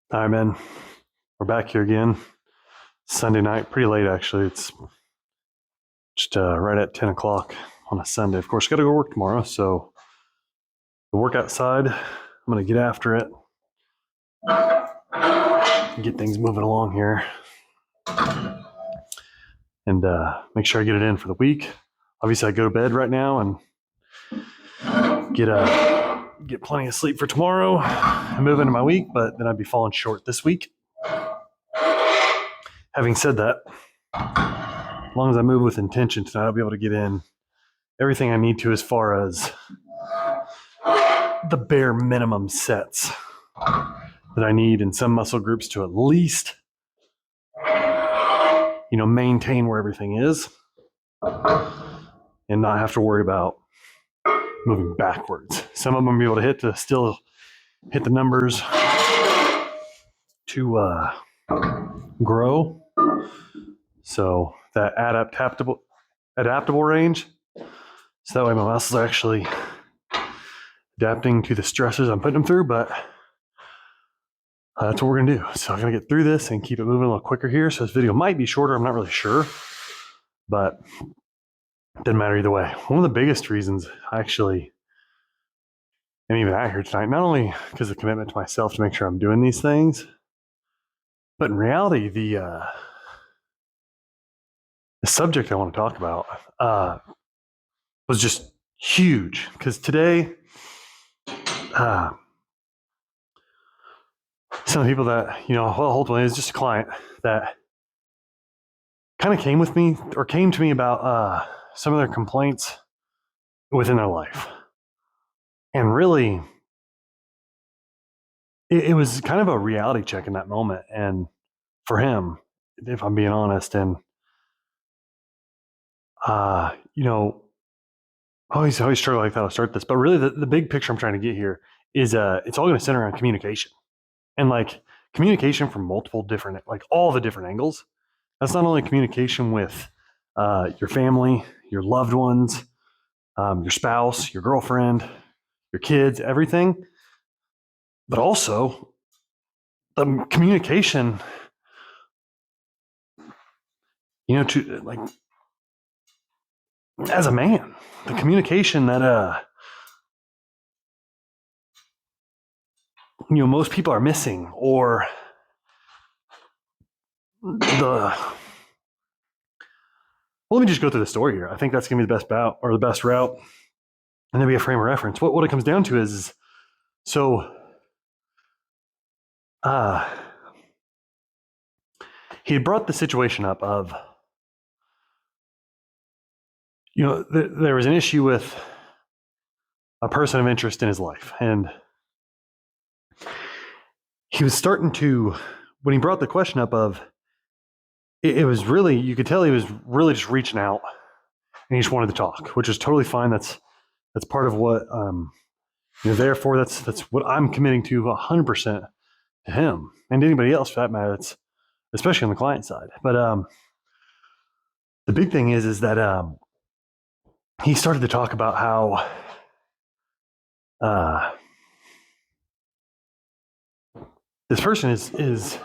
All right, man. We're back here again. Sunday night, pretty late actually. It's just right at 10 o'clock on a Sunday. Of course, got to go work tomorrow. So the work outside, I'm going to get after it and get things moving along here and make sure I get it in for the week. Obviously, I go to bed right now and get plenty of sleep for tomorrow and move into my week, but then I'd be falling short this week. Having said that, as long as I move with intention tonight, I'll be able to get in everything I need to as far as the bare minimum sets that I need in some muscle groups to at least, maintain where everything is and not have to worry about moving backwards. Some of them will be able to still hit the numbers to grow. So that adaptable range. So that way my muscles are actually adapting to the stresses I'm putting them through, but that's what we're gonna do. So I'm gonna get through this and keep it moving a little quicker here. So this video might be shorter, I'm not really sure, but it doesn't matter either way. One of the biggest reasons I actually am even out here tonight, not only because of commitment to myself to make sure I'm doing these things, but in reality, the subject I want to talk about was just huge. Because today, some of the people that, ultimately is just a client that kind of came to me about some of their complaints within their life. And really, it was kind of a reality check in that moment. And for him, if I'm being honest, and, I always struggle like that to start this, but really the big picture I'm trying to get here is it's all going to center around communication and like communication from multiple different, like all the different angles. That's not only communication with your family, your loved ones, your spouse, your girlfriend, your kids, everything, but also the communication, to like as a man, the communication that most people are missing, or the well, let me just go through the story here. I think that's gonna be the best bout or the best route, and then be a frame of reference. What it comes down to is so uh he had brought the situation up of there was an issue with a person of interest in his life, and he was starting to, when he brought the question up of it was really, you could tell he was really just reaching out and he just wanted to talk, which is totally fine. That's part of what therefore that's what I'm committing to 100% to him and to anybody else for that matter. It's especially on the client side. But the big thing is that he started to talk about how this person is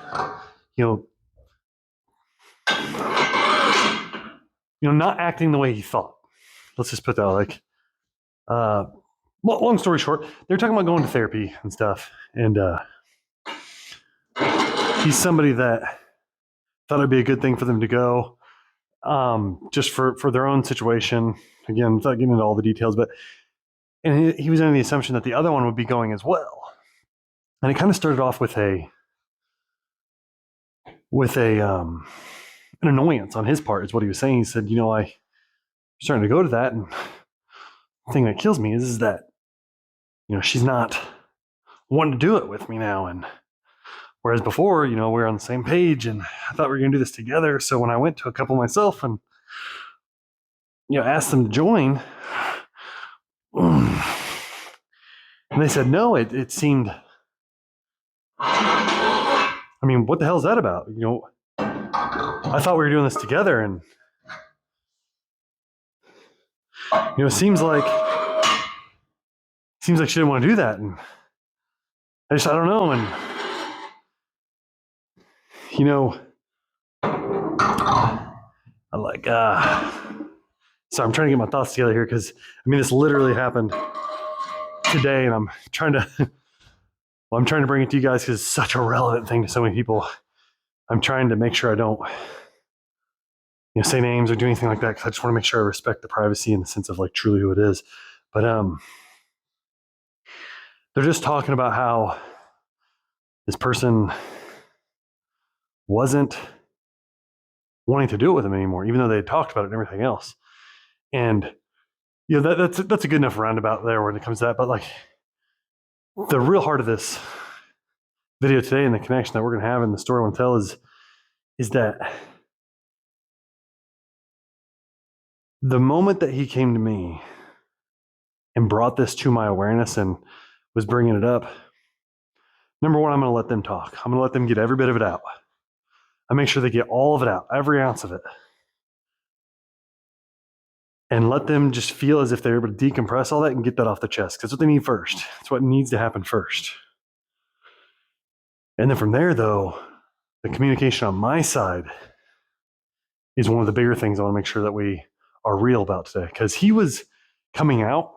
not acting the way he thought. Let's just put that like long story short, they're talking about going to therapy and stuff, and he's somebody that thought it'd be a good thing for them to go, just for their own situation. Again, without getting into all the details, but and he was under the assumption that the other one would be going as well. And it kind of started off with an annoyance on his part, is what he was saying. He said, I'm starting to go to that, and the thing that kills me is that she's not wanting to do it with me now, and whereas before, we were on the same page, and I thought we were going to do this together. So when I went to a couple myself and asked them to join, and they said no, it seemed. I mean, what the hell is that about? I thought we were doing this together, and it seems like she didn't want to do that, and I don't know, and you know, I like, so I'm trying to get my thoughts together here because, I mean, this literally happened today, and I'm trying to, well, I'm trying to bring it to you guys because it's such a relevant thing to so many people. I'm trying to make sure I don't, say names or do anything like that because I just want to make sure I respect the privacy in the sense of like truly who it is. But they're just talking about how this person wasn't wanting to do it with him anymore, even though they had talked about it and everything else. And that's a good enough roundabout there when it comes to that. But like the real heart of this video today and the connection that we're going to have in the story I want to tell is that the moment that he came to me and brought this to my awareness and was bringing it up, number one, I'm going to let them talk. I'm going to let them get every bit of it out. I make sure they get all of it out, every ounce of it. And let them just feel as if they're able to decompress all that and get that off the chest. Because that's what they need first. It's what needs to happen first. And then from there, though, the communication on my side is one of the bigger things I want to make sure that we are real about today. Because he was coming out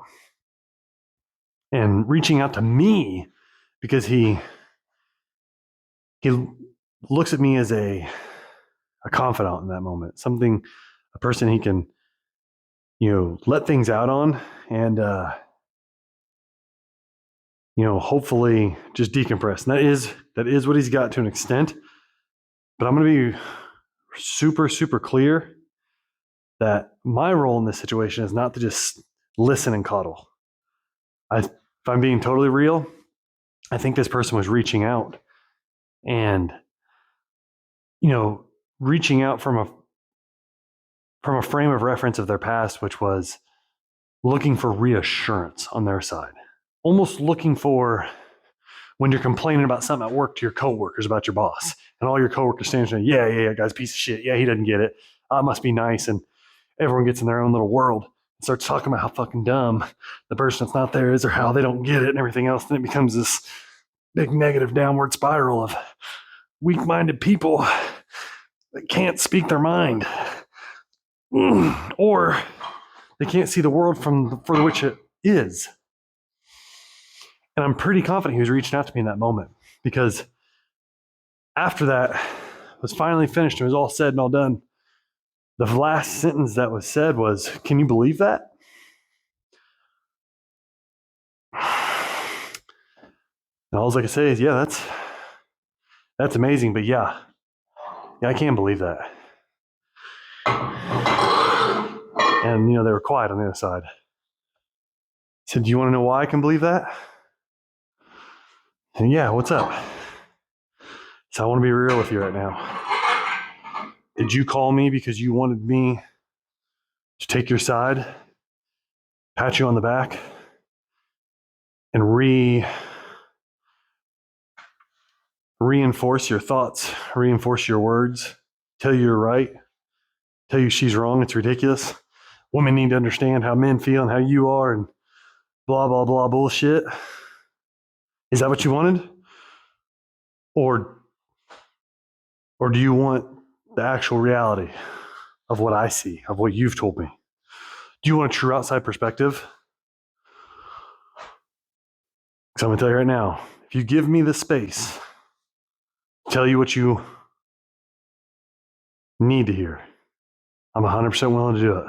and reaching out to me because he looks at me as a confidant in that moment, a person he can, let things out on and, hopefully just decompress. And that is what he's got to an extent. But I'm going to be super, super clear that my role in this situation is not to just listen and coddle. If I'm being totally real, I think this person was reaching out and, reaching out from a frame of reference of their past, which was looking for reassurance on their side, almost looking for when you're complaining about something at work to your coworkers about your boss, and all your coworkers standing saying, yeah, guy's a piece of shit. Yeah, he doesn't get it. It must be nice. And everyone gets in their own little world and starts talking about how fucking dumb the person that's not there is or how they don't get it and everything else. Then it becomes this big negative downward spiral of weak-minded people that can't speak their mind or they can't see the world for which it is. And I'm pretty confident he was reaching out to me in that moment because after that was finally finished, it was all said and all done. The last sentence that was said was, "Can you believe that?" And all I can say is, yeah, that's amazing. But yeah, I can't believe that. And, they were quiet on the other side. I said, "Do you want to know why I can believe that?" And yeah, what's up? So I want to be real with you right now. Did you call me because you wanted me to take your side, pat you on the back, and reinforce your thoughts, reinforce your words, tell you you're right, tell you she's wrong, it's ridiculous. Women need to understand how men feel and how you are and blah, blah, blah bullshit. Is that what you wanted? Or do you want the actual reality of what I see, of what you've told me? Do you want a true outside perspective? Because I'm going to tell you right now, if you give me the space to tell you what you need to hear, I'm 100% willing to do it.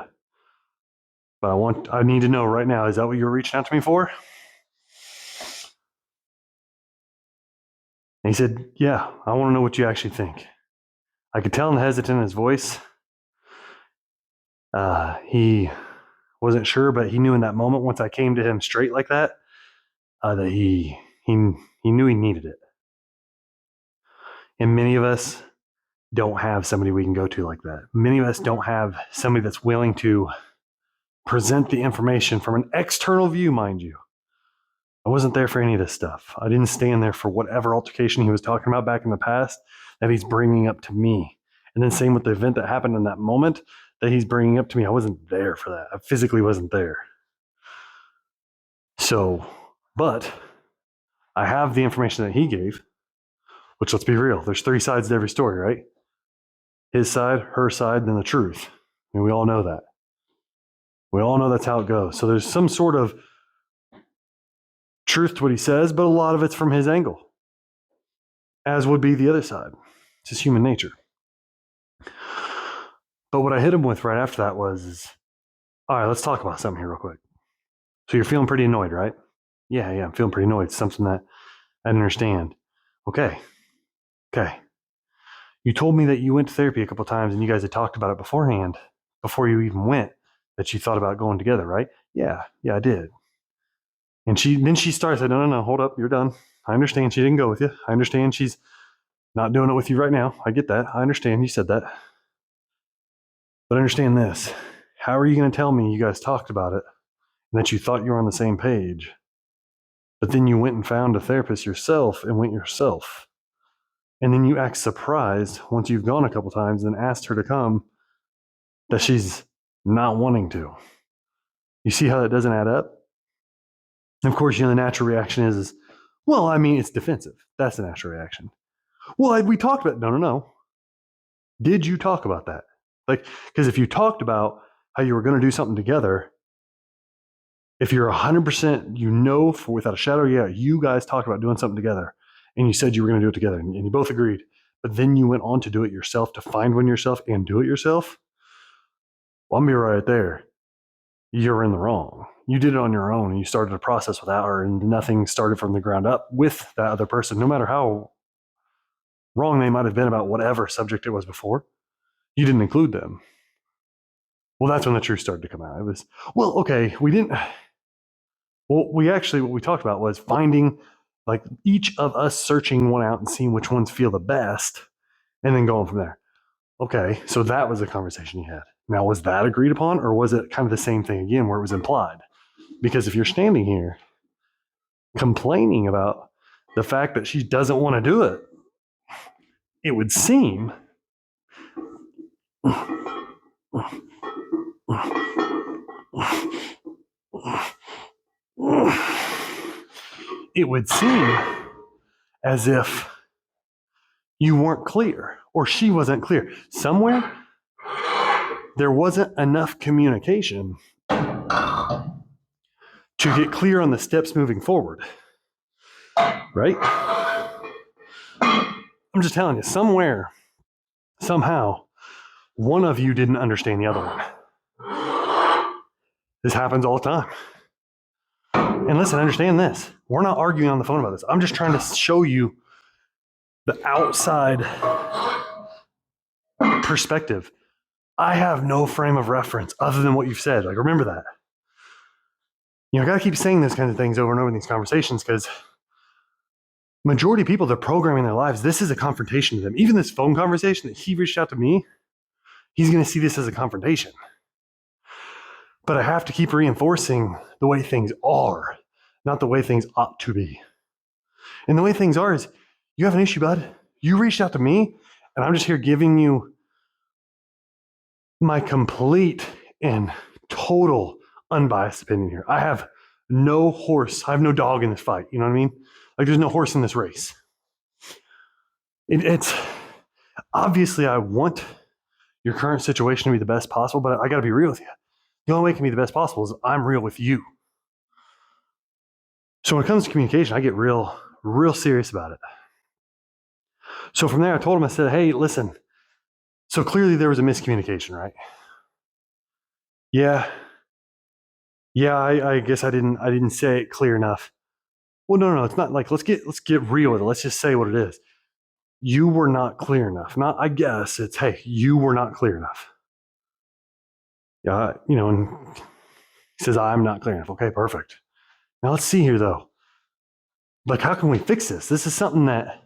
But I need to know right now, is that what you were reaching out to me for? And he said, yeah, I want to know what you actually think. I could tell in the hesitant in his voice. He wasn't sure, but he knew in that moment, once I came to him straight like that, that he knew he needed it. And many of us don't have somebody we can go to like that. Many of us don't have somebody that's willing to present the information from an external view, mind you. I wasn't there for any of this stuff. I didn't stand there for whatever altercation he was talking about back in the past that he's bringing up to me. And then same with the event that happened in that moment that he's bringing up to me. I wasn't there for that. I physically wasn't there. So, but I have the information that he gave. which, let's be real, there's three sides to every story, right? His side, her side, and then the truth. And we all know that. We all know that's how it goes. So there's some sort of truth to what he says, but a lot of it's from his angle, as would be the other side. It's just human nature. But what I hit him with right after that was, all right, let's talk about something here real quick. So you're feeling pretty annoyed, right? Yeah, I'm feeling pretty annoyed. It's something that I didn't understand. Okay. You told me that you went to therapy a couple of times and you guys had talked about it beforehand, before you even went, that you thought about going together, right? Yeah, I did. And then she started saying, no, hold up, you're done. I understand she didn't go with you. I understand she's not doing it with you right now. I get that. I understand you said that. But understand this. How are you going to tell me you guys talked about it and that you thought you were on the same page, but then you went and found a therapist yourself and went yourself? And then you act surprised once you've gone a couple times and asked her to come that she's not wanting to. You see how that doesn't add up? And of course, the natural reaction is, well, I mean, it's defensive. That's the natural reaction. Well, we talked about, no. Did you talk about that? Because if you talked about how you were going to do something together, if you're 100%, without a shadow of a doubt, you guys talked about doing something together and you said you were going to do it together and you both agreed, but then you went on to do it yourself, to find one yourself and do it yourself. Well, I'm going to be right there. You're in the wrong. You did it on your own and you started a process without her, and nothing started from the ground up with that other person, no matter how wrong they might have been about whatever subject it was before. You didn't include them. Well, that's when the truth started to come out. It was, well, okay, we didn't. Well, what we talked about was finding, like, each of us searching one out and seeing which ones feel the best and then going from there. Okay, so that was the conversation you had. Now, was that agreed upon, or was it kind of the same thing again where it was implied? Because if you're standing here complaining about the fact that she doesn't want to do it, it would seem as if you weren't clear or she wasn't clear. Somewhere there wasn't enough communication to get clear on the steps moving forward, right? I'm just telling you, somewhere, somehow, one of you didn't understand the other one. This happens all the time. And listen, understand this. We're not arguing on the phone about this. I'm just trying to show you the outside perspective. I have no frame of reference other than what you've said. Like, remember that. I got to keep saying those kinds of things over and over in these conversations, because majority of people, they're programming their lives. This is a confrontation to them. Even this phone conversation that he reached out to me, he's going to see this as a confrontation. But I have to keep reinforcing the way things are, not the way things ought to be. And the way things are is, you have an issue, bud. You reached out to me, and I'm just here giving you my complete and total unbiased opinion here. I have no horse. I have no dog in this fight. You know what I mean? Like, there's no horse in this race. It's obviously, I want your current situation to be the best possible, but I got to be real with you. The only way it can be the best possible is I'm real with you. So when it comes to communication, I get real serious about it. So from there, I told him, I said, hey, listen, so clearly there was a miscommunication, right? Yeah, I guess I didn't say it clear enough. Well, no, it's not. Like, let's get real with it. Let's just say what it is. You were not clear enough. Not, I guess, it's, hey, you were not clear enough. Yeah, and he says, I'm not clear enough. Okay, perfect. Now let's see here, though. Like, how can we fix this? This is something that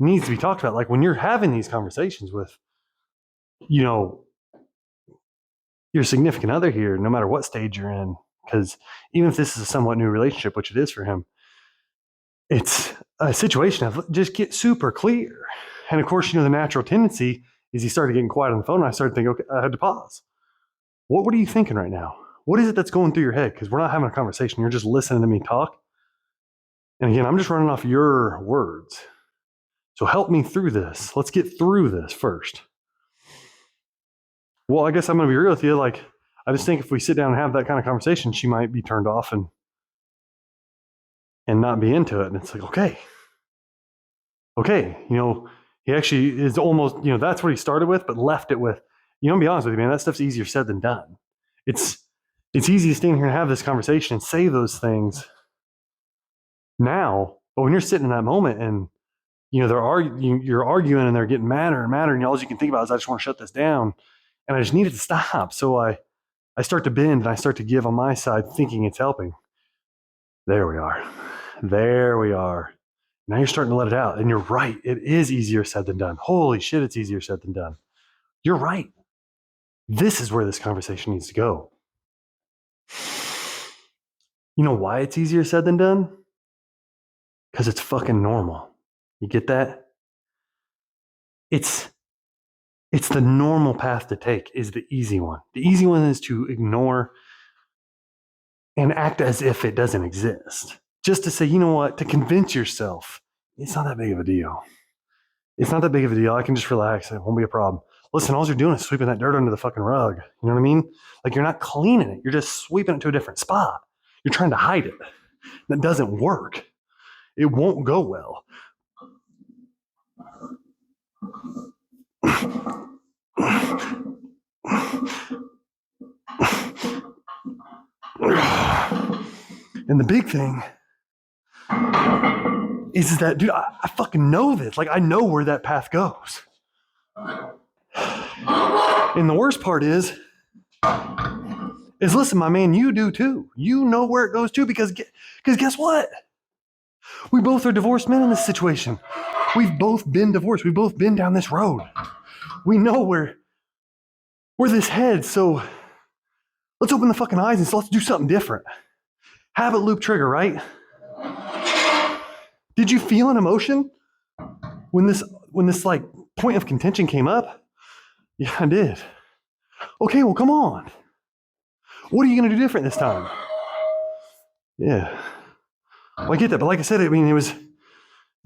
needs to be talked about. Like, when you're having these conversations with, your significant other here, no matter what stage you're in, because even if this is a somewhat new relationship, which it is for him, it's a situation of just get super clear. And of course, the natural tendency is he started getting quiet on the phone, and I started thinking, okay, I had to pause. What are you thinking right now? What is it that's going through your head? Because we're not having a conversation. You're just listening to me talk. And again, I'm just running off your words. So help me through this. Let's get through this first. Well, I guess I'm going to be real with you. Like, I just think if we sit down and have that kind of conversation, she might be turned off and not be into it. And it's like, okay, he actually is almost, that's what he started with, but left it with, to be honest with you, man, that stuff's easier said than done. It's easy to stand here and have this conversation and say those things now, but when you're sitting in that moment and you're arguing and they're getting madder and madder, and all you can think about is I just want to shut this down, and I just need it to stop. So I start to bend and I start to give on my side, thinking it's helping. There we are. Now you're starting to let it out, and you're right. It is easier said than done. Holy shit, it's easier said than done. You're right. This is where this conversation needs to go. You know why it's easier said than done? Because it's fucking normal. You get that? It's the normal path to take, is the easy one. The easy one is to ignore and act as if it doesn't exist. Just to say, you know what, to convince yourself, it's not that big of a deal. It's not that big of a deal. I can just relax. It won't be a problem. Listen, all you're doing is sweeping that dirt under the fucking rug. You know what I mean? Like, you're not cleaning it. You're just sweeping it to a different spot. You're trying to hide it. That doesn't work. It won't go well. And the big thing is that, dude, I fucking know this. Like, I know where that path goes. And the worst part is listen, my man, you do too. You know where it goes to, because guess what? We both are divorced men in this situation. We've both been divorced. We've both been down this road. We know where this heads. So let's open the fucking eyes and let's do something different. Habit loop trigger, right? Did you feel an emotion when this like point of contention came up? Yeah, I did. Okay, well, come on. What are you going to do different this time? Yeah. Well, I get that, but like I said, I mean, it was a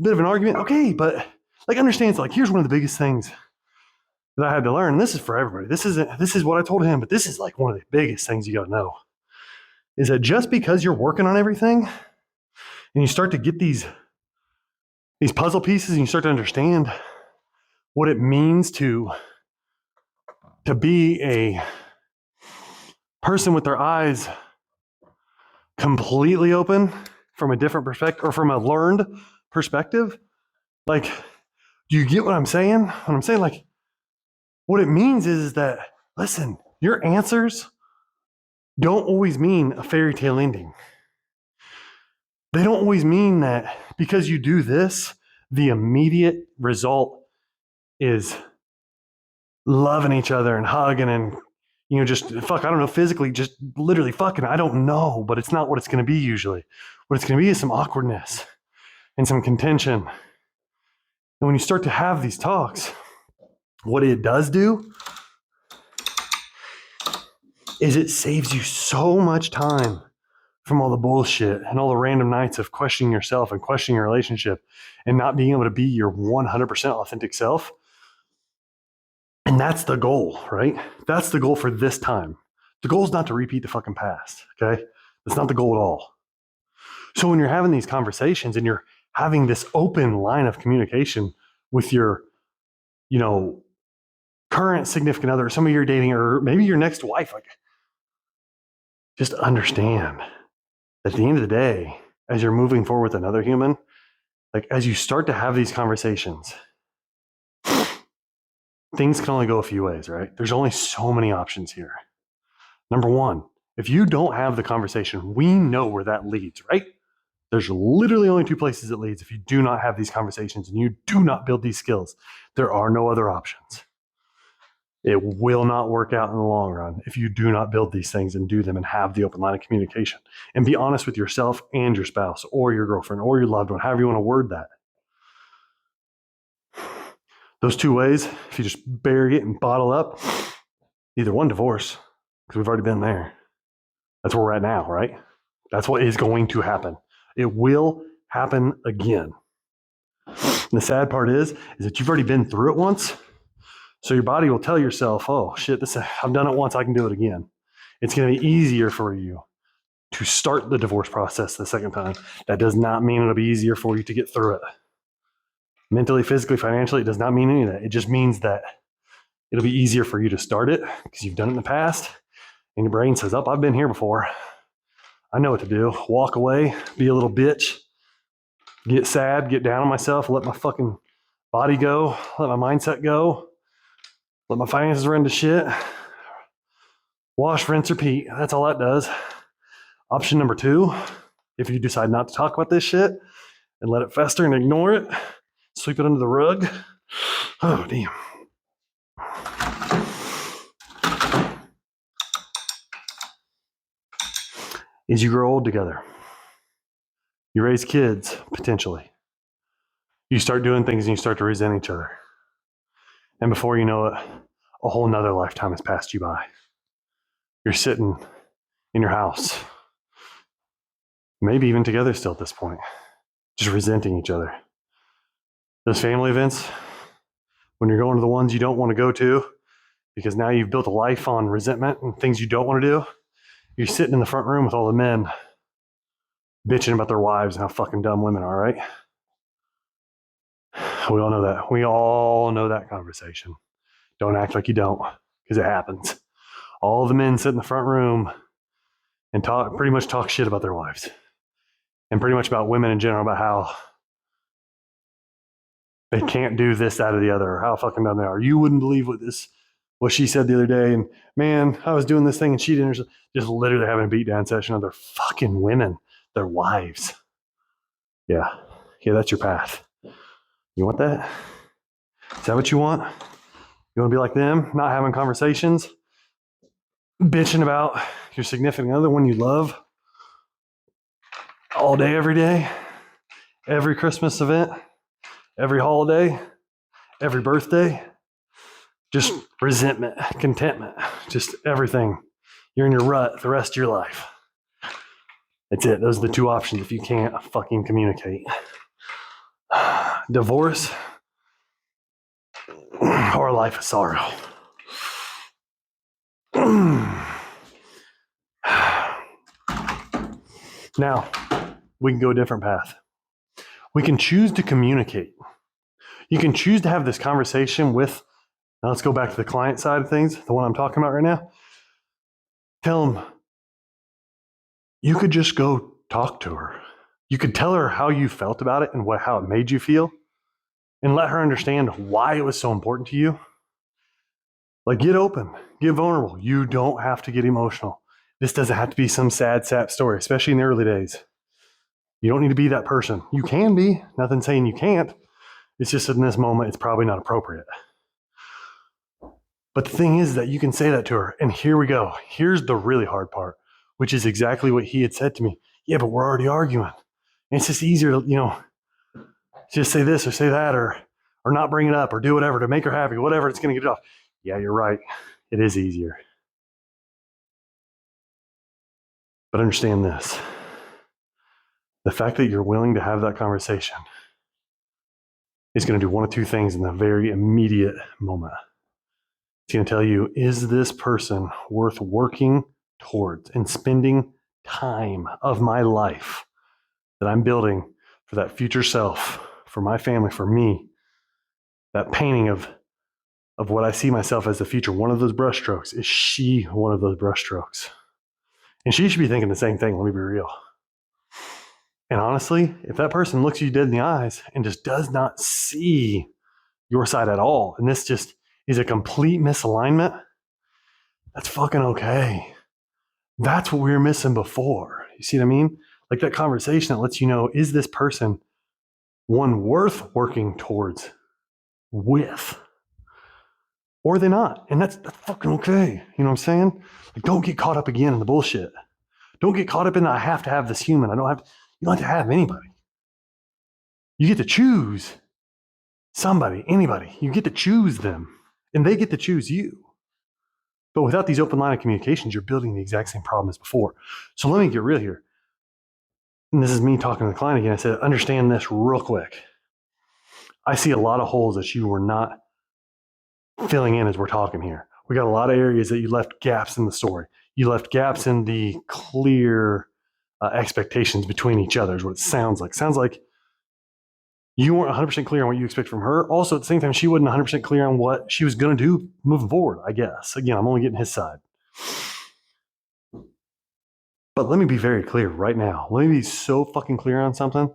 bit of an argument. Okay, but like, understand, like, here's one of the biggest things that I had to learn, and this is for everybody. This is what I told him, but this is like one of the biggest things you got to know, is that just because you're working on everything and you start to get these puzzle pieces and you start to understand what it means to be a person with their eyes completely open from a different perspective, or from a learned perspective. Like, do you get what I'm saying? What I'm saying, like, what it means is that, listen, your answers don't always mean a fairy tale ending. They don't always mean that because you do this, the immediate result is loving each other and hugging and, just fuck, I don't know, physically, just literally fucking, I don't know, but it's not what it's going to be usually. What it's going to be is some awkwardness and some contention. And when you start to have these talks, what it does do is it saves you so much time from all the bullshit and all the random nights of questioning yourself and questioning your relationship and not being able to be your 100% authentic self. And that's the goal, right? That's the goal for this time. The goal is not to repeat the fucking past, okay? That's not the goal at all. So when you're having these conversations and you're having this open line of communication with your, current significant other, somebody you're dating, or maybe your next wife, like, just understand that at the end of the day, as you're moving forward with another human, like, as you start to have these conversations, things can only go a few ways, right? There's only so many options here. Number one, if you don't have the conversation, we know where that leads, right? There's literally only two places it leads if you do not have these conversations and you do not build these skills. There are no other options. It will not work out in the long run if you do not build these things and do them and have the open line of communication and be honest with yourself and your spouse or your girlfriend or your loved one, however you want to word that. Those two ways, if you just bury it and bottle up, either one, divorce, because we've already been there. That's where we're at now, right? That's what is going to happen. It will happen again. And the sad part is that you've already been through it once. So your body will tell yourself, oh shit, I've done it once, I can do it again. It's going to be easier for you to start the divorce process the second time. That does not mean it'll be easier for you to get through it. Mentally, physically, financially, it does not mean any of that. It just means that it'll be easier for you to start it because you've done it in the past. And your brain says, oh, I've been here before. I know what to do. Walk away, be a little bitch, get sad, get down on myself, let my fucking body go, let my mindset go, let my finances run to shit. Wash, rinse, repeat. That's all that does. Option number 2, if you decide not to talk about this shit and let it fester and ignore it, sweep it under the rug. Oh, damn. Is you grow old together. You raise kids, potentially. You start doing things and you start to resent each other. And before you know it, a whole nother lifetime has passed you by. You're sitting in your house, maybe even together still at this point, just resenting each other. Those family events, when you're going to the ones you don't want to go to, because now you've built a life on resentment and things you don't want to do, you're sitting in the front room with all the men bitching about their wives and how fucking dumb women are, right? We all know that. We all know that conversation. Don't act like you don't, because it happens. All the men sit in the front room and pretty much talk shit about their wives. And pretty much about women in general, about how they can't do this, that, or the other, or how fucking dumb they are. You wouldn't believe what she said the other day. And man, I was doing this thing and she didn't. Just literally having a beatdown session of their fucking women, their wives. Yeah, that's your path. You want that? Is that what you want? You want to be like them, not having conversations, bitching about your significant other, one you love, all day, every day, every Christmas event, every holiday, every birthday, just resentment, contentment, just everything. You're in your rut the rest of your life. That's it. Those are the 2 options if you can't fucking communicate. Divorce or a life of sorrow. Now, we can go a different path. We can choose to communicate. You can choose to have this conversation with, now let's go back to the client side of things, the one I'm talking about right now. Tell them, you could just go talk to her. You could tell her how you felt about it and how it made you feel, and let her understand why it was so important to you. Like, get open, get vulnerable. You don't have to get emotional. This doesn't have to be some sad, sap story, especially in the early days. You don't need to be that person. You can be, nothing saying you can't. It's just in this moment, it's probably not appropriate. But the thing is that you can say that to her. And here we go. Here's the really hard part, which is exactly what he had said to me. Yeah, but we're already arguing. And it's just easier to, just say this or say that or not bring it up or do whatever to make her happy, whatever, it's going to get it off. Yeah, you're right. It is easier. But understand this. The fact that you're willing to have that conversation is going to do one of 2 things in the very immediate moment. It's going to tell you, is this person worth working towards and spending time of my life that I'm building for that future self, for my family, for me, that painting of what I see myself as the future, one of those brushstrokes, is she one of those brushstrokes? And she should be thinking the same thing, let me be real. And honestly, if that person looks you dead in the eyes and just does not see your side at all, and this just is a complete misalignment, that's fucking okay. That's what we were missing before. You see what I mean? Like that conversation that lets you know, is this person one worth working towards with? Or are they not? And that's fucking okay. You know what I'm saying? Like, don't get caught up again in the bullshit. Don't get caught up in the, I have to have this human. You don't have to have anybody. You get to choose somebody, anybody. You get to choose them. And they get to choose you. But without these open line of communications, you're building the exact same problem as before. So let me get real here. And this is me talking to the client again. I said, understand this real quick. I see a lot of holes that you were not filling in as we're talking here. We got a lot of areas that you left gaps in the story. You left gaps in the clear expectations between each other is what it sounds like. Sounds like you weren't 100% clear on what you expect from her. Also, at the same time, she wasn't 100% clear on what she was going to do moving forward, I guess. Again, I'm only getting his side. But let me be very clear right now. Let me be so fucking clear on something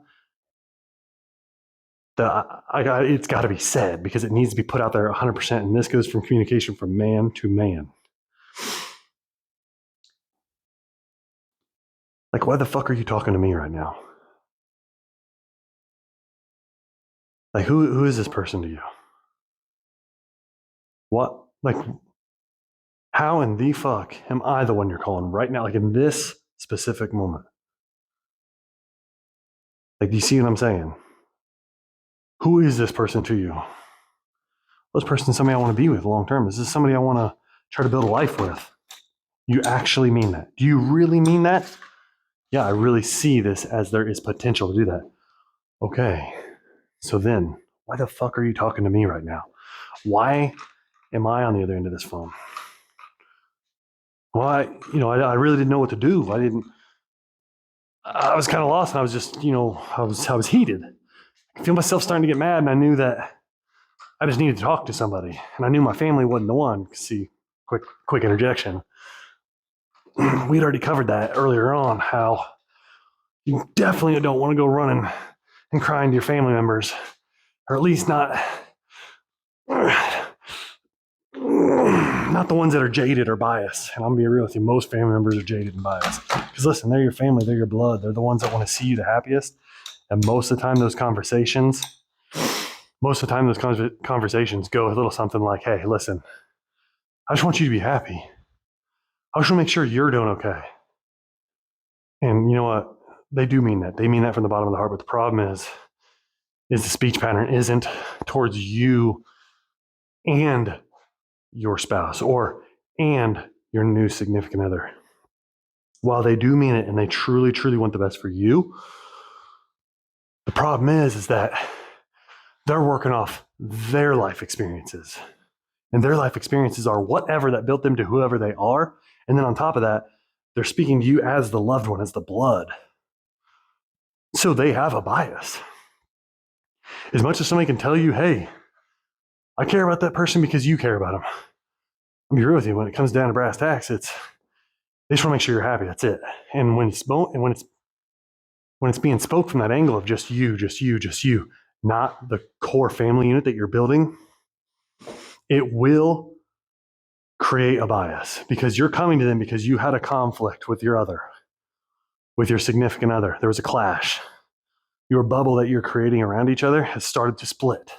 that it's got to be said because it needs to be put out there 100%. And this goes from communication from man to man. Like, why the fuck are you talking to me right now? Like, who is this person to you? What? Like, how in the fuck am I the one you're calling right now? Like, in this specific moment? Like, do you see what I'm saying? Who is this person to you? Well, this person is somebody I want to be with long term. This is somebody I want to try to build a life with. You actually mean that? Do you really mean that? Yeah, I really see this as there is potential to do that. Okay, so then why the fuck are you talking to me right now? Why am I on the other end of this phone? Well, I really didn't know what to do. I was kind of lost and I was just, I was heated. I feel myself starting to get mad and I knew that I just needed to talk to somebody. And I knew my family wasn't the one. See, quick interjection. We'd already covered that earlier on, how you definitely don't want to go running and crying to your family members, or at least not the ones that are jaded or biased. And I'm gonna be real with you, most family members are jaded and biased. Because listen, they're your family, they're your blood, they're the ones that want to see you the happiest. And most of the time, those conversations go a little something like, "Hey, listen, I just want you to be happy. I just want to make sure you're doing okay." And you know what? They do mean that. They mean that from the bottom of the heart. But the problem is the speech pattern isn't towards you and your spouse and your new significant other. While they do mean it and they truly, truly want the best for you, the problem is that they're working off their life experiences. And their life experiences are whatever that built them to whoever they are. And then on top of that, they're speaking to you as the loved one, as the blood. So they have a bias. As much as somebody can tell you, "Hey, I care about that person because you care about them." I'll be real with you, when it comes down to brass tacks, they just want to make sure you're happy. That's it. And when it's being spoke from that angle of just you, not the core family unit that you're building, it will create a bias because you're coming to them because you had a conflict with your significant other. There was a clash. Your bubble that you're creating around each other has started to split.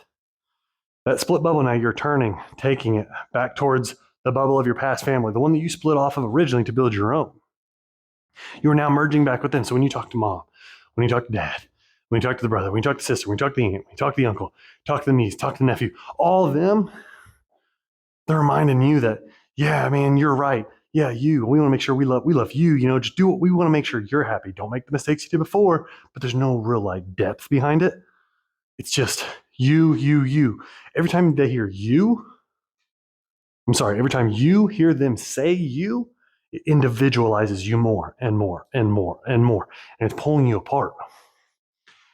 That split bubble, now you're taking it back towards the bubble of your past family, the one that you split off of originally to build your own. You are now merging back with them. So when you talk to mom, when you talk to dad, when you talk to the brother, when you talk to the sister, when you talk to the aunt, when you talk to the uncle, talk to the niece, talk to the nephew, all of them, they're reminding you that, yeah, man, you're right. Yeah, we want to make sure we love you, just do what we want to make sure you're happy. Don't make the mistakes you did before, but there's no real like depth behind it. It's just you. Every time they hear you, every time you hear them say you, it individualizes you more and more and more and more. And it's pulling you apart.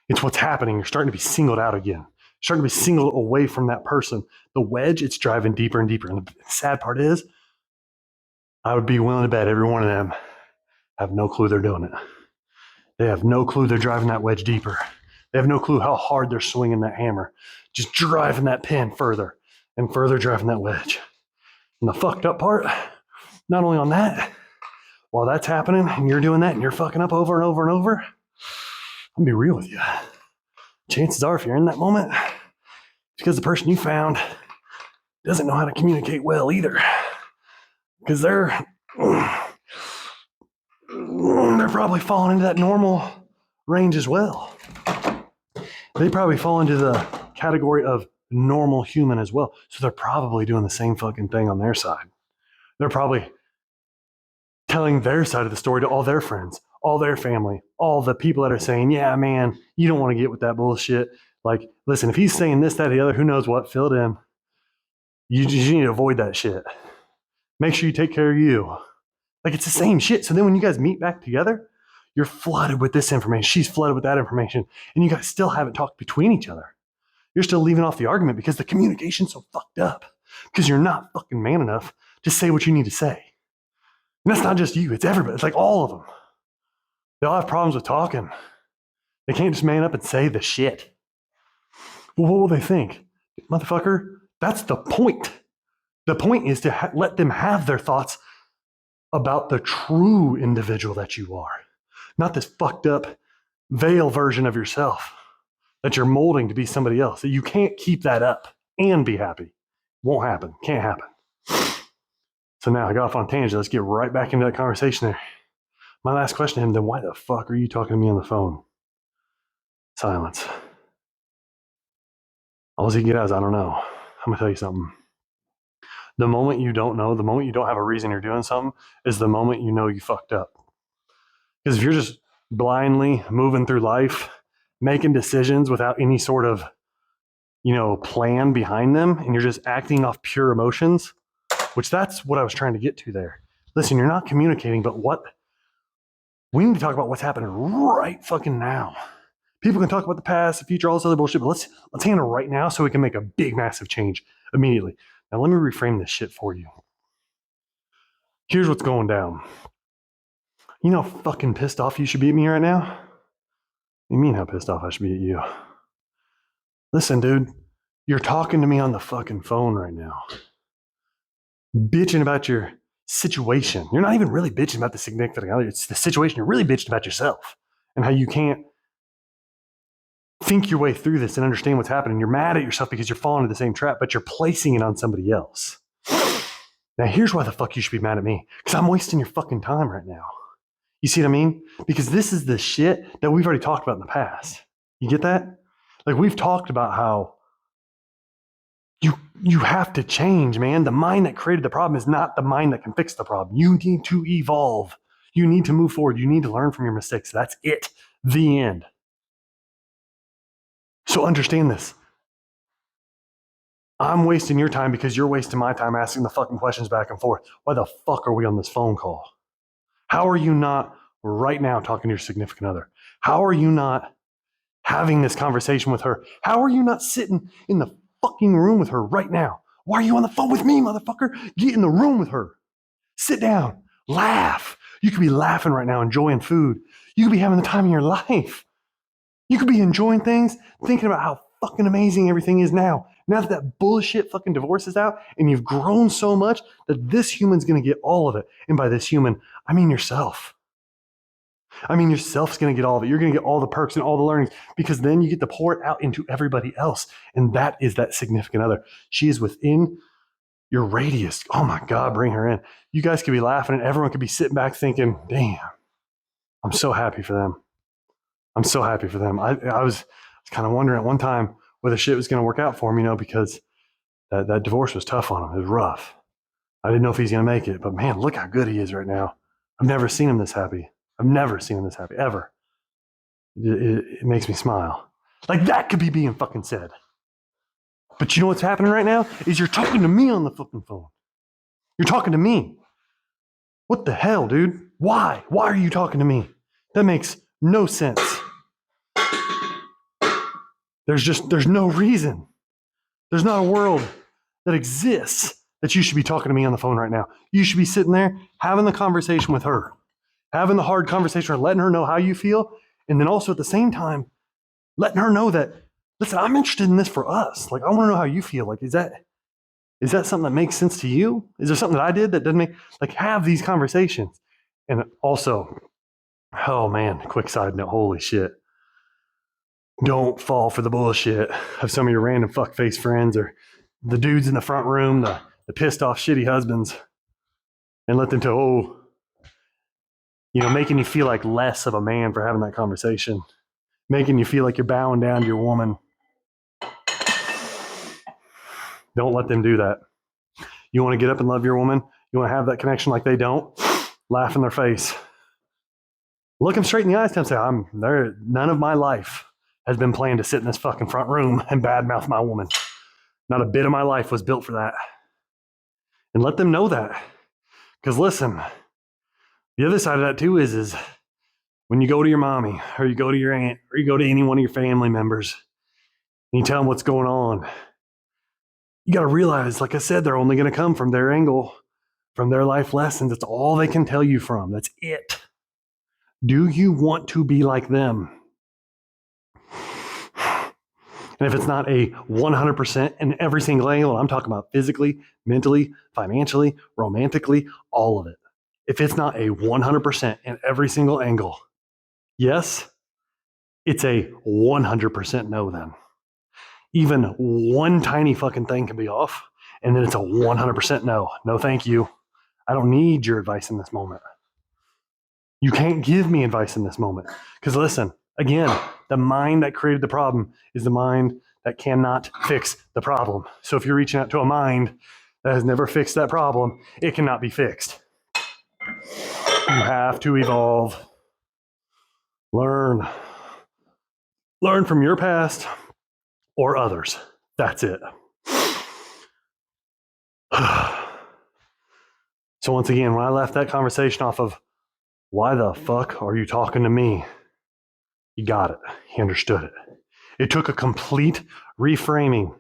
It's what's happening. You're starting to be singled out again. You're starting to be singled away from that person. The wedge, it's driving deeper and deeper. And the sad part is, I would be willing to bet every one of them have no clue they're doing it. They have no clue they're driving that wedge deeper. They have no clue how hard they're swinging that hammer, just driving that pin further and further, driving that wedge. And the fucked up part, not only on that, while that's happening and you're doing that and you're fucking up over and over and over, I'll be real with you. Chances are, if you're in that moment, it's because the person you found doesn't know how to communicate well either. Because they're probably falling into that normal range as well. They probably fall into the category of normal human as well. So they're probably doing the same fucking thing on their side. They're probably telling their side of the story to all their friends, all their family, all the people that are saying, "Yeah, man, you don't want to get with that bullshit. Like, listen, if he's saying this, that, the other, who knows what, fill it in. You need to avoid that shit. Make sure you take care of you. Like, it's the same shit. So then when you guys meet back together, you're flooded with this information. She's flooded with that information. And you guys still haven't talked between each other. You're still leaving off the argument because the communication's so fucked up. Because you're not fucking man enough to say what you need to say. And that's not just you, it's everybody. It's like all of them. They all have problems with talking. They can't just man up and say the shit. Well, what will they think? Motherfucker, that's the point. The point is to let them have their thoughts about the true individual that you are, not this fucked up veil version of yourself that you're molding to be somebody else. You can't keep that up and be happy. Won't happen. Can't happen. So now I got off on a tangent. Let's get right back into that conversation there. My last question to him, then why the fuck are you talking to me on the phone? Silence. All he get out is, I don't know. I'm going to tell you something. The moment you don't know, the moment you don't have a reason you're doing something, is the moment you know you fucked up. Because if you're just blindly moving through life, making decisions without any sort of, plan behind them, and you're just acting off pure emotions, which that's what I was trying to get to there. Listen, you're not communicating, but we need to talk about what's happening right fucking now. People can talk about the past, the future, all this other bullshit, but let's handle it right now so we can make a big, massive change immediately. Now, let me reframe this shit for you. Here's what's going down. You know how fucking pissed off you should be at me right now? What do you mean how pissed off I should be at you? Listen, dude, you're talking to me on the fucking phone right now. Bitching about your situation. You're not even really bitching about the significant other. It's the situation. You're really bitching about yourself and how you can't think your way through this and understand what's happening. You're mad at yourself because you're falling into the same trap, but you're placing it on somebody else. Now, here's why the fuck you should be mad at me. Because I'm wasting your fucking time right now. You see what I mean? Because this is the shit that we've already talked about in the past. You get that? Like, we've talked about how you have to change, man. The mind that created the problem is not the mind that can fix the problem. You need to evolve. You need to move forward. You need to learn from your mistakes. That's it. The end. So understand this. I'm wasting your time because you're wasting my time asking the fucking questions back and forth. Why the fuck are we on this phone call? How are you not right now talking to your significant other? How are you not having this conversation with her? How are you not sitting in the fucking room with her right now? Why are you on the phone with me, motherfucker? Get in the room with her. Sit down. Laugh. You could be laughing right now, enjoying food. You could be having the time of your life. You could be enjoying things, thinking about how fucking amazing everything is now. Now that that bullshit fucking divorce is out and you've grown so much that this human's going to get all of it. And by this human, I mean yourself. I mean, yourself's going to get all of it. You're going to get all the perks and all the learnings because then you get to pour it out into everybody else. And that is that significant other. She is within your radius. Oh my God, bring her in. You guys could be laughing and everyone could be sitting back thinking, damn, I'm so happy for them. I'm so happy for them. I was kind of wondering at one time whether shit was going to work out for him, because that divorce was tough on him. It was rough. I didn't know if he's going to make it, but man, look how good he is right now. I've never seen him this happy. I've never seen him this happy, ever. It makes me smile. Like, that could be being fucking said. But you know what's happening right now is you're talking to me on the fucking phone. You're talking to me. What the hell, dude? Why? Why are you talking to me? That makes no sense. There's no reason. There's not a world that exists that you should be talking to me on the phone right now. You should be sitting there having the conversation with her, having the hard conversation, or letting her know how you feel. And then also at the same time, letting her know that, listen, I'm interested in this for us. Like, I want to know how you feel. Like, is that something that makes sense to you? Is there something that I did that doesn't make, like, have these conversations? And also, oh man, quick side note, holy shit. Don't fall for the bullshit of some of your random fuckface friends or the dudes in the front room, the pissed off shitty husbands, and let them tell, making you feel like less of a man for having that conversation, making you feel like you're bowing down to your woman. Don't let them do that. You want to get up and love your woman? You want to have that connection like they don't? Laugh in their face. Look them straight in the eyes and say, they're none of my life has been planned to sit in this fucking front room and badmouth my woman. Not a bit of my life was built for that. And let them know that. Because listen, the other side of that too is when you go to your mommy or you go to your aunt or you go to any one of your family members and you tell them what's going on, you got to realize, like I said, they're only going to come from their angle, from their life lessons. That's all they can tell you from. That's it. Do you want to be like them? And if it's not a 100% in every single angle, I'm talking about physically, mentally, financially, romantically, all of it. If it's not a 100% in every single angle, yes, it's a 100% no then. Even one tiny fucking thing can be off, and then it's a 100% no. No, thank you. I don't need your advice in this moment. You can't give me advice in this moment. Because listen, again, the mind that created the problem is the mind that cannot fix the problem. So if you're reaching out to a mind that has never fixed that problem, it cannot be fixed. You have to evolve. Learn. Learn from your past or others. That's it. So once again, when I left that conversation off of, why the fuck are you talking to me? He got it. He understood it. It took a complete reframing.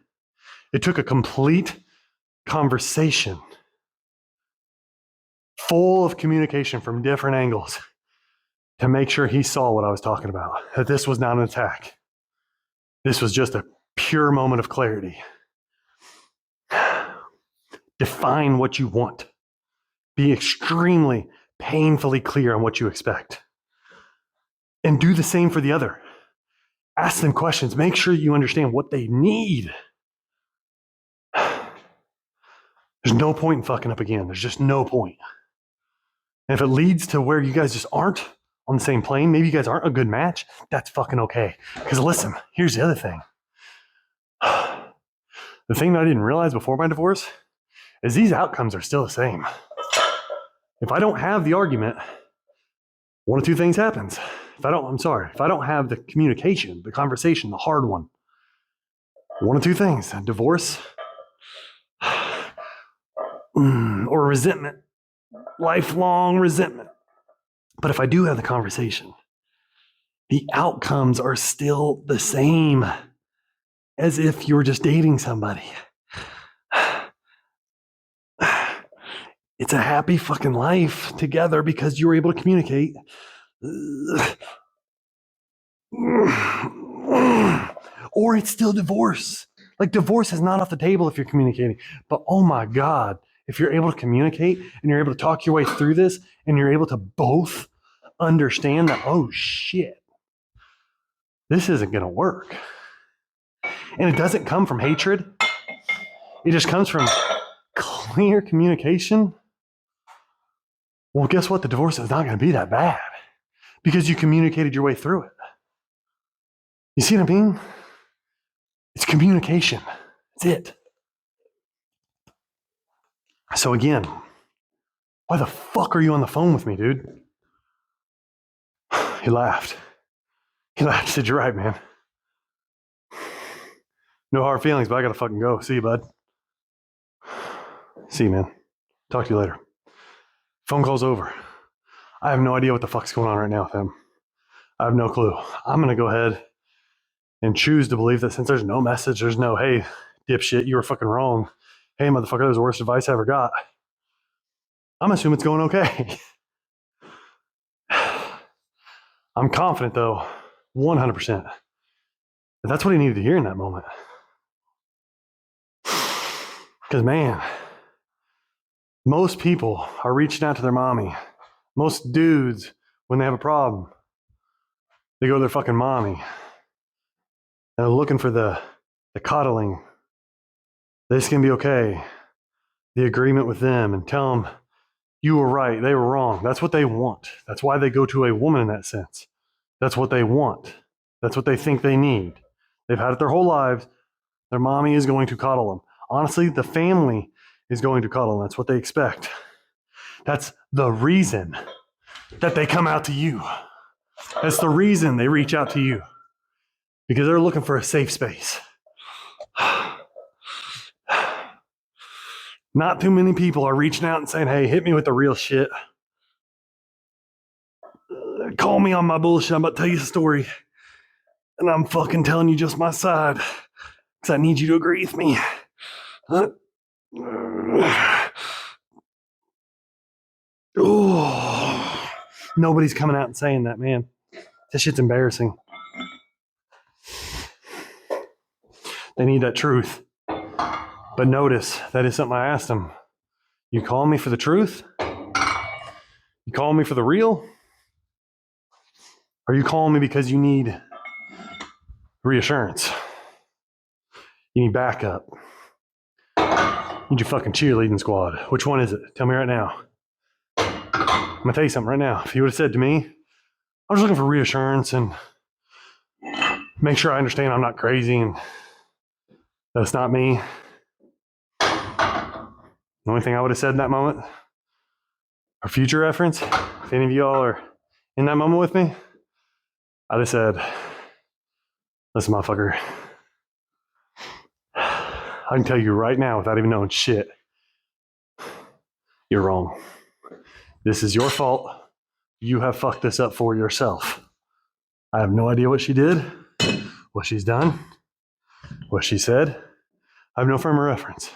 It took a complete conversation full of communication from different angles to make sure he saw what I was talking about. That this was not an attack. This was just a pure moment of clarity. Define what you want. Be extremely painfully clear on what you expect. And do the same for the other. Ask them questions. Make sure you understand what they need. There's no point in fucking up again. There's just no point. And if it leads to where you guys just aren't on the same plane, maybe you guys aren't a good match, that's fucking okay. Because listen, here's the other thing. The thing that I didn't realize before my divorce is these outcomes are still the same. If I don't have the argument, one of two things happens. If I don't have the communication, the conversation, the hard one, one of two things, divorce or resentment, lifelong resentment. But if I do have the conversation, the outcomes are still the same as if you were just dating somebody. It's a happy fucking life together because you were able to communicate. Or it's still divorce. Like divorce is not off the table if you're communicating. But oh my God, if you're able to communicate and you're able to talk your way through this and you're able to both understand that, oh shit, this isn't going to work. And it doesn't come from hatred. It just comes from clear communication. Well, guess what? The divorce is not going to be that bad because you communicated your way through it. You see what I mean? It's communication. That's it. So again, why the fuck are you on the phone with me, dude? He laughed. He laughed. He said, you're right, man. No hard feelings, but I gotta fucking go. See you, bud. See you, man. Talk to you later. Phone call's over. I have no idea what the fuck's going on right now with him. I have no clue. I'm gonna go ahead and choose to believe that since there's no message, there's no, hey, dipshit, you were fucking wrong. Hey, motherfucker, that was the worst advice I ever got. I'm assuming it's going okay. I'm confident, though, 100%, that that's what he needed to hear in that moment. Because, man, most people are reaching out to their mommy. Most dudes, when they have a problem, they go to their fucking mommy. And they're looking for the coddling. This can be okay. The agreement with them and tell them, you were right, they were wrong. That's what they want. That's why they go to a woman in that sense. That's what they want. That's what they think they need. They've had it their whole lives. Their mommy is going to coddle them. Honestly, the family is going to coddle them. That's what they expect. That's the reason that they come out to you. That's the reason they reach out to you. because they're looking for a safe space. Not too many people are reaching out and saying, hey, hit me with the real shit. Call me on my bullshit. I'm about to tell you a story. And I'm fucking telling you just my side. Because I need you to agree with me. Oh, nobody's coming out and saying that, man. This shit's embarrassing. They need that truth. But notice, that is something I asked them. You call me for the truth? You call me for the real? Or you calling me because you need reassurance? You need backup? You need your fucking cheerleading squad? Which one is it? Tell me right now. I'm gonna tell you something right now. If you would have said to me, I was looking for reassurance and make sure I understand I'm not crazy and that's not me. The only thing I would have said in that moment, for future reference, if any of y'all are in that moment with me, I'd have said, listen, motherfucker, I can tell you right now without even knowing shit, you're wrong. This is your fault. You have fucked this up for yourself. I have no idea what she did, what she's done, what she said. I have no frame of reference.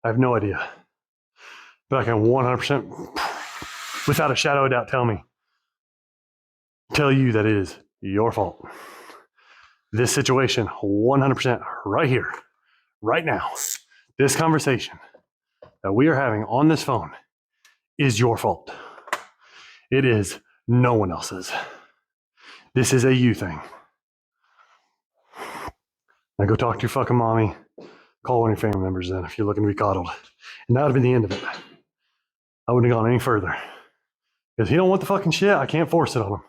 I have no idea. But I can 100%, without a shadow of doubt, tell you that it is your fault. This situation, 100% right here, right now, this conversation that we are having on this phone is your fault. It is no one else's. This is a you thing. Now go talk to your fucking mommy. Call one of your family members then if you're looking to be coddled. And that would have been the end of it. I wouldn't have gone any further. Because if you don't want the fucking shit, I can't force it on them.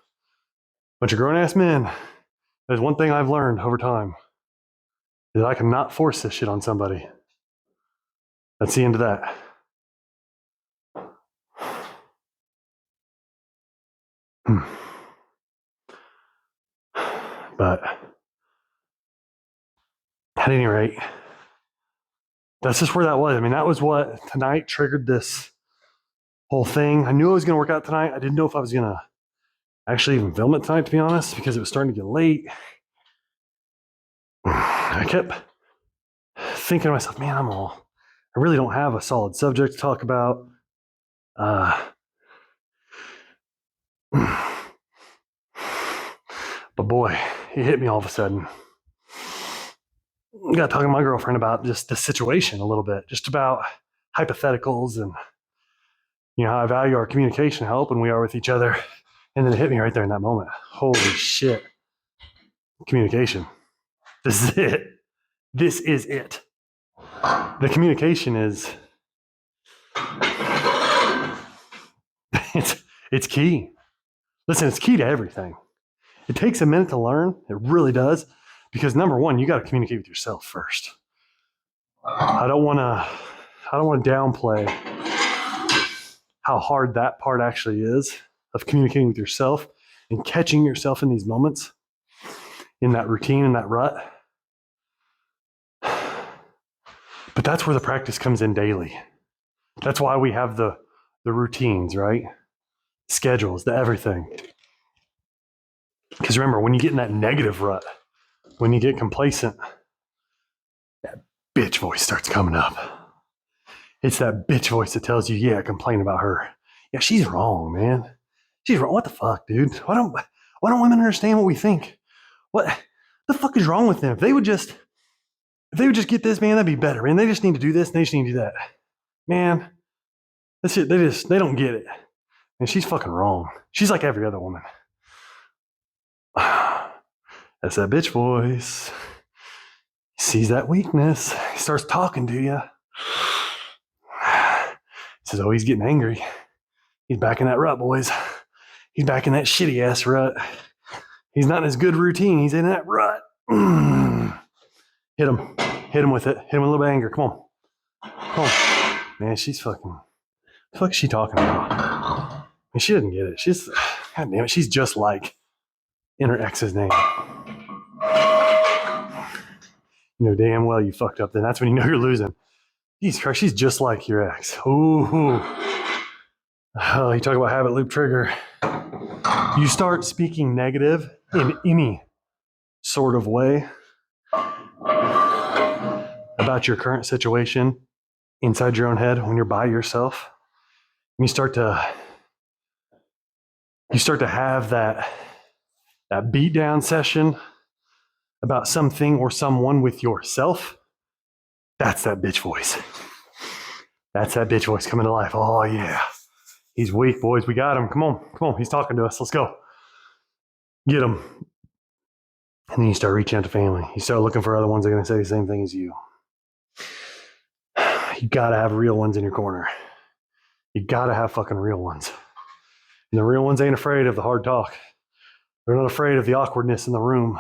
Bunch of grown-ass men. There's one thing I've learned over time. Is I cannot force this shit on somebody. That's the end of that. But at any rate, that's just where that was. I mean, that was what tonight triggered this whole thing. I knew it was going to work out tonight. I didn't know if I was going to actually even film it tonight, to be honest, because it was starting to get late. I kept thinking to myself, man, I really don't have a solid subject to talk about. But boy, it hit me all of a sudden. I got talking to my girlfriend about just the situation a little bit, just about hypotheticals and how I value our communication, how open we are with each other. And then it hit me right there in that moment. Holy shit. Communication. This is it. This is it. The communication is, it's key. Listen, it's key to everything. It takes a minute to learn. It really does. Because number one, you got to communicate with yourself first. I don't want to downplay how hard that part actually is of communicating with yourself and catching yourself in these moments, in that routine, in that rut. But that's where the practice comes in daily. That's why we have the routines, right? Schedules, the everything. Because remember, when you get in that negative rut, when you get complacent, that bitch voice starts coming up. It's that bitch voice that tells you, yeah, complain about her. Yeah, she's wrong, man. She's wrong. What the fuck, dude? Why don't women understand what we think? What the fuck is wrong with them? If they would just get this, man, that'd be better, man. They just need to do this and they just need to do that. Man, that's it. They don't get it. And she's fucking wrong. She's like every other woman. That's that bitch voice. He sees that weakness. He starts talking to you. He says, oh, he's getting angry. He's back in that rut, boys. He's back in that shitty ass rut. He's not in his good routine. He's in that rut. Hit him. Hit him with it. Hit him with a little bit of anger. Come on. Come on. Man, she's fucking... What the fuck is she talking about? I mean, she doesn't get it. God damn it. She's just like in her ex's name. You know damn well you fucked up. Then that's when you know you're losing. Jesus Christ, she's just like your ex. Ooh. Oh, you talk about habit loop trigger. You start speaking negative in any sort of way about your current situation inside your own head when you're by yourself. You start to have that beat down session about something or someone with yourself. That's that bitch voice. That's that bitch voice coming to life. Oh yeah. He's weak, boys. We got him. Come on. He's talking to us. Let's go. Get him. And then you start reaching out to family. You start looking for other ones that are going to say the same thing as you. You got to have real ones in your corner. You got to have fucking real ones. And the real ones ain't afraid of the hard talk. They're not afraid of the awkwardness in the room.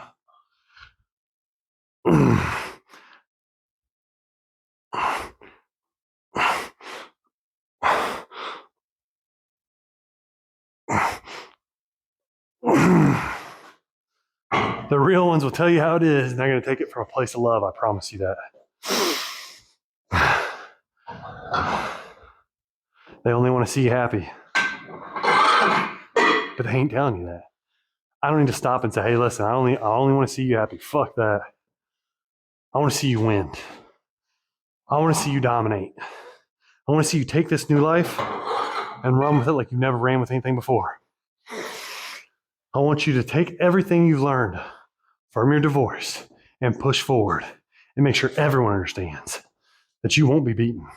The real ones will tell you how it is, and they're going to take it from a place of love. I promise you that. They only want to see you happy. But they ain't telling you that. I don't need to stop and say, hey, listen, I only want to see you happy. Fuck that. I want to see you win. I want to see you dominate. I want to see you take this new life and run with it like you've never ran with anything before. I want you to take everything you've learned from your divorce and push forward and make sure everyone understands that you won't be beaten.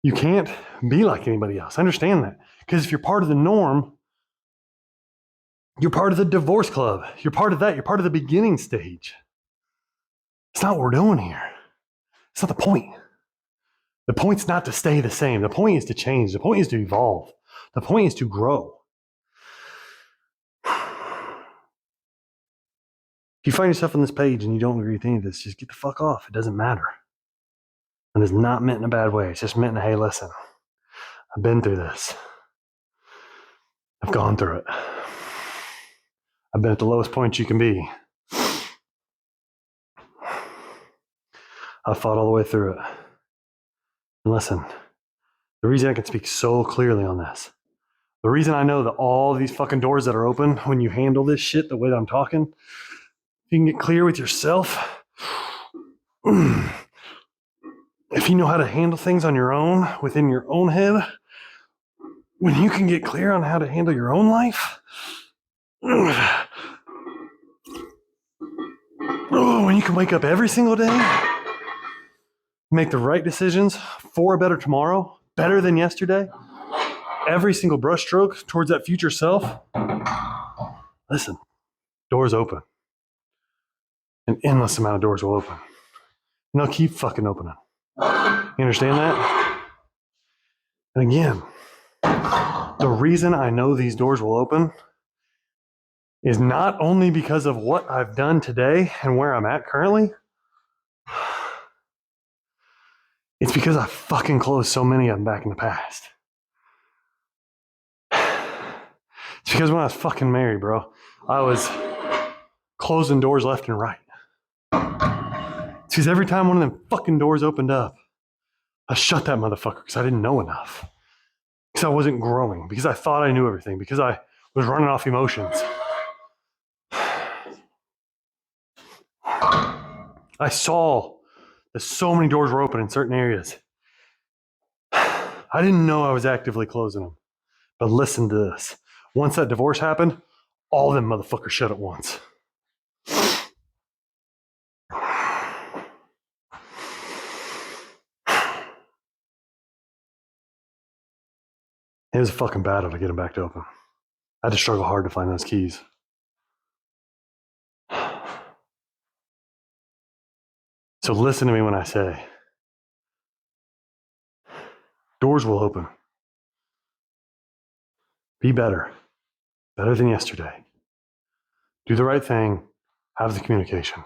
You can't be like anybody else. Understand that. Because if you're part of the norm, you're part of the divorce club. You're part of that. You're part of the beginning stage. It's not what we're doing here. It's not the point. The point's not to stay the same. The point is to change. The point is to evolve. The point is to grow. If you find yourself on this page and you don't agree with any of this, just get the fuck off. It doesn't matter. And it's not meant in a bad way. It's just meant in a, hey, listen, I've been through this. I've gone through it. I've been at the lowest point you can be. I've fought all the way through it. And listen, the reason I can speak so clearly on this, the reason I know that all these fucking doors that are open when you handle this shit the way that I'm talking, you can get clear with yourself. If you know how to handle things on your own, within your own head, when you can get clear on how to handle your own life, when you can wake up every single day, make the right decisions for a better tomorrow, better than yesterday, every single brushstroke towards that future self, listen, doors open. An endless amount of doors will open. And they'll keep fucking opening. You understand that? And again, the reason I know these doors will open is not only because of what I've done today and where I'm at currently. It's because I fucking closed so many of them back in the past. It's because when I was fucking married, bro, I was closing doors left and right. It's because every time one of them fucking doors opened up, I shut that motherfucker because I didn't know enough. Because I wasn't growing. Because I thought I knew everything. Because I was running off emotions. I saw that so many doors were open in certain areas. I didn't know I was actively closing them. But listen to this. Once that divorce happened, all them motherfuckers shut at once. It was a fucking battle to get them back to open. I had to struggle hard to find those keys. So listen to me when I say, doors will open. Be better. Better than yesterday. Do the right thing. Have the communication.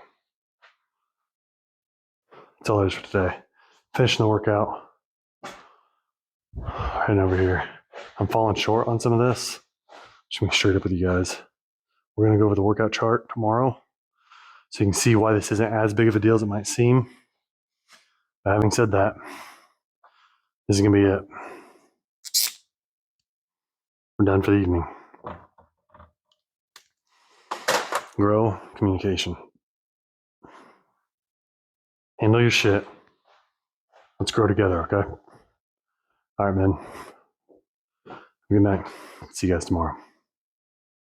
That's all it is for today. Finishing the workout. Right over here. I'm falling short on some of this. Just be straight up with you guys. We're going to go over the workout chart tomorrow. So you can see why this isn't as big of a deal as it might seem. But having said that, this is going to be it. We're done for the evening. Grow communication. Handle your shit. Let's grow together, okay? All right, man. Good night. See you guys tomorrow.